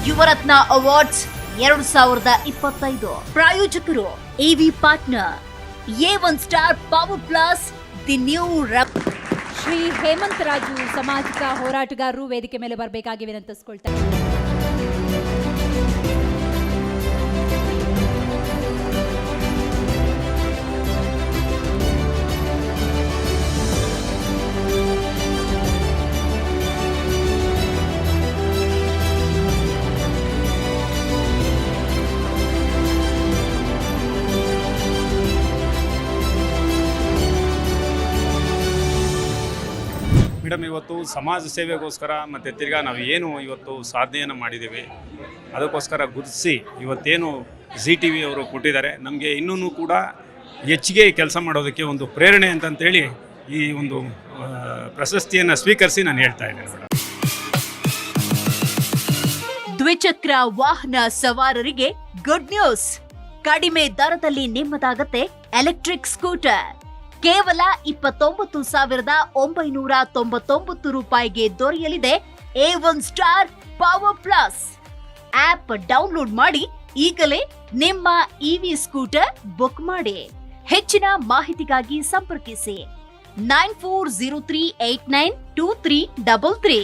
Yuvarathna awards 2025 ಪ್ರಾಯೋಜಕರು AV partner A1 star power plus the new Shri Hemanth Raju ಸಾಮಾಜಿಕ ಹೋರಾಟಗಾರರು ವೇದಿಕೆ ಮೇಲೆ ಬರಬೇಕಾಗಿ ವಿನಂತಿಸಿಕೊಳ್ತಾರೆ. ಮೇಡಮ್, ಇವತ್ತು ಸಮಾಜ ಸೇವೆಗೋಸ್ಕರ ಮತ್ತು ತಿರ್ಗಾ ನಾವು ಏನು ಇವತ್ತು ಸಾಧನೆಯನ್ನು ಮಾಡಿದ್ದೀವಿ ಅದಕ್ಕೋಸ್ಕರ ಗುರುತಿಸಿ ಇವತ್ತೇನು ZTV ಅವರು ಕೊಟ್ಟಿದ್ದಾರೆ. ನಮಗೆ ಇನ್ನೂ ಕೂಡ ಹೆಚ್ಚಿಗೆ ಕೆಲಸ ಮಾಡೋದಕ್ಕೆ ಒಂದು ಪ್ರೇರಣೆ ಅಂತಂತೇಳಿ ಈ ಒಂದು ಪ್ರಶಸ್ತಿಯನ್ನು ಸ್ವೀಕರಿಸಿ ನಾನು ಹೇಳ್ತಾ ಇದ್ದೇನೆ ಮೇಡಮ್. ದ್ವಿಚಕ್ರ ವಾಹನ ಸವಾರರಿಗೆ ಗುಡ್ ನ್ಯೂಸ್. ಕಡಿಮೆ ದರದಲ್ಲಿ ನಿಮ್ಮದಾಗತ್ತೆ ಎಲೆಕ್ಟ್ರಿಕ್ ಸ್ಕೂಟರ್. ಕೇವಲ 29,999 ರೂಪಾಯಿಗೆ ದೊರೆಯಲಿದೆ A1 star power plus. App download ಮಾಡಿ ಈಗಲೇ ನಿಮ್ಮ EV ಸ್ಕೂಟರ್ ಬುಕ್ ಮಾಡಿ. ಹೆಚ್ಚಿನ ಮಾಹಿತಿಗಾಗಿ ಸಂಪರ್ಕಿಸಿ 9403892333.